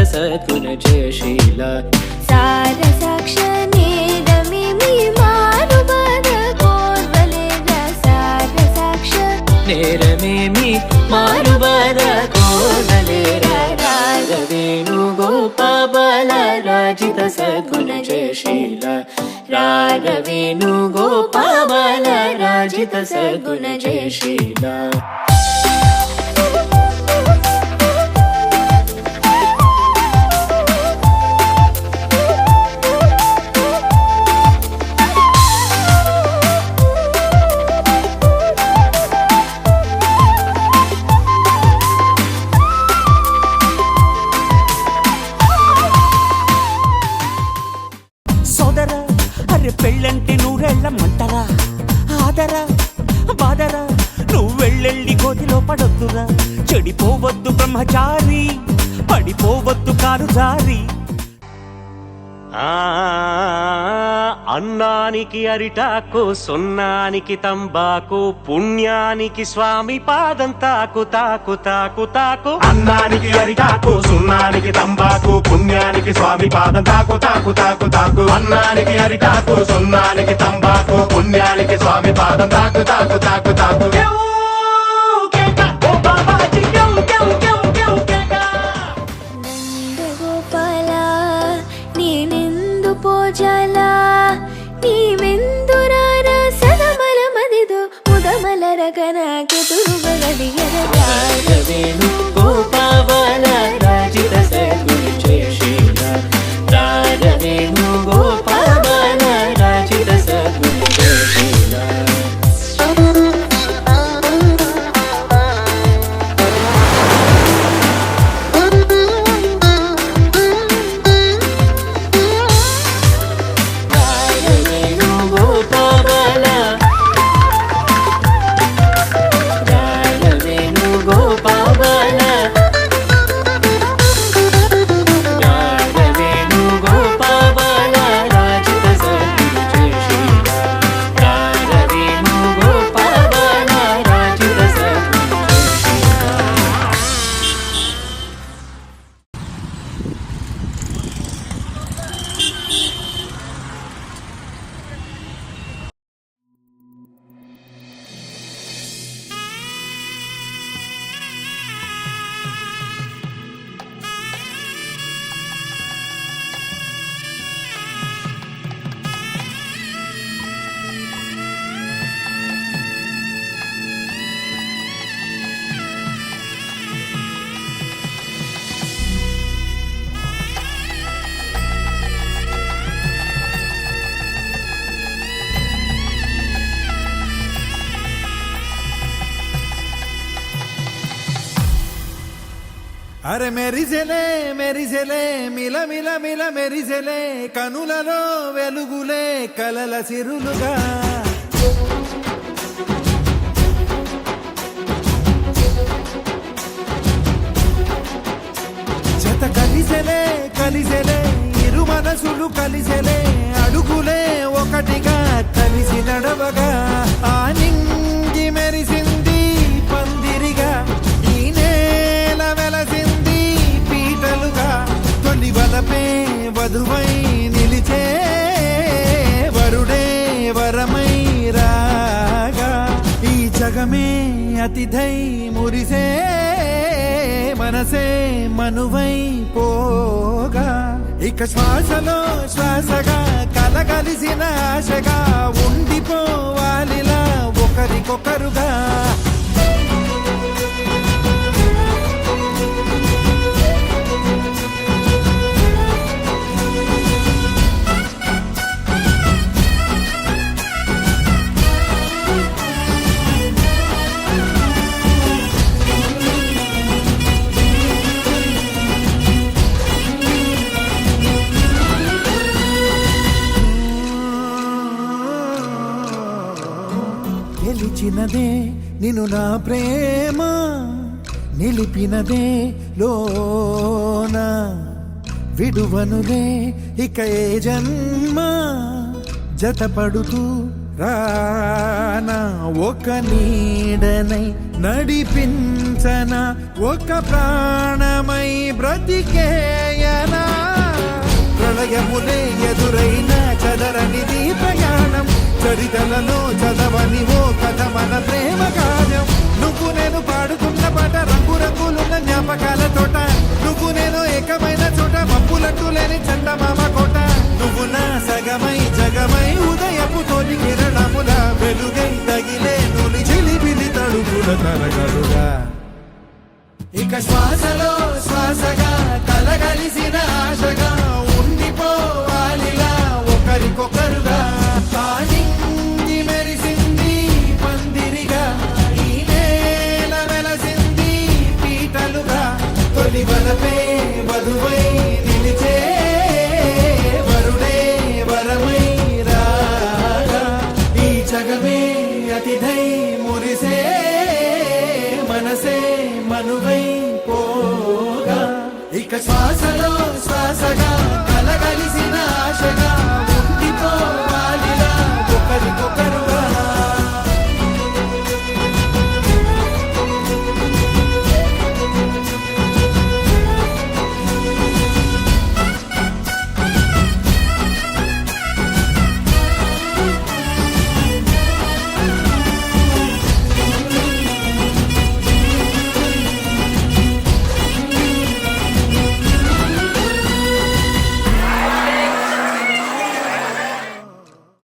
सद्गुण जयशील सार साक्ष नेरमेमि मारुबाद कोर्वलेरा सार साक्ष नेरमेमि मारुबाद कोर्वलेरा रागवेणु गोपाल राजित सद्गुण जयशील रागवेणु गोपाल राजित सद्गुण जयशील పెళ్ళంటే నూరెళ్ళమంటరా ఆదరా బాదరా నువ్వు వెళ్ళెళ్ళి గోతిలో పడొద్దురా చెడిపోవద్దు బ్రహ్మచారి పడిపోవద్దు కారు జారి అన్నానికి అరిటాకు సున్నానికి తంబాకు పుణ్యానికి స్వామి పాదం తాకు తాకు తాకు తాకు అన్నానికి అరిటాకు సున్నానికి తంబాకు పుణ్యానికి స్వామి పాదం తాకు తాకు తాకు తాకు అన్నానికి అరిటాకు సున్నానికి తంబాకు పుణ్యానికి స్వామి పాదం తాకు తాకు తాకు తాకు పోజాల నీవెందురార సదమల మదిదో ముదమల రగనాకి తురుగలిగర రాగవేణు గోపాల రాజిత సద్గుణ జయశీల రాగవేణు గోపాల రాజిత సద్గుణ జయశీల అరే మెరిసెలే మెరిసెలే మిల మిల మిల మెరిసెలే కనులలో వెలుగులే కలల సిరులుగా జత కలిసెలే కలిసెలే ఇరు మనసులు కలిసెలే అడుగులే ఒకటిగా కలిసి నడవగా ఆ నింగి మెరిసింది పందిరిగా ఈ నేల వెలసింది తొలి వలపే వధువై నిలిచే వరుడే వరమై రాగా ఈ జగమే అతిథై మురిసే మనసే మనువై పోగా ఇక శ్వాసలో శ్వాసగా కలగలిసిన ఆశగా ఉండిపోవాలిలా ఒకరికొకరుగా నిన్ను నా ప్రేమ నిలిపినదే లోన విడువనులే ఇక ఏ జన్మ జతపడుతూ రానా ఒక నీడనై నడిపించన ఒక ప్రాణమై బ్రతికేయనా ప్రళయములే ఎదురైన చదరనిది ప్రయాణం చరితలలో చదవని ఓ కథ మన ప్రేమ కావ్యం నువ్వు నేను పాడుతున్న పాట రంగు రంగులున్న జ్ఞాపకాల తోట నువ్వు నేను ఏకమైన చోట మప్పులట్టు లేని చందమామ కోట నువ్వు నా సగమై జగమై ఉదయపు తోటి కిరణముల వెలుగై తగిలే నులి చిలిపిలి తడుపుల తరగలుగా ఇక శ్వాసలో శ్వాసగా కలగలిసిన ఆశగా ఉండిపోవాలిలా ఒకరికొకరుగా పాడింది మెరిసింది పందిరిగా ఈ నేల వెలసింది పీటలుగా తొలి వలపే వధువై నిలిచే వరుడే వరమై రాగా ఈ జగమే అతిథై మురిసే మనసే మనువై పోగా ఇక శ్వాసలో శ్వాసగా కలగలిసిన ఆశగా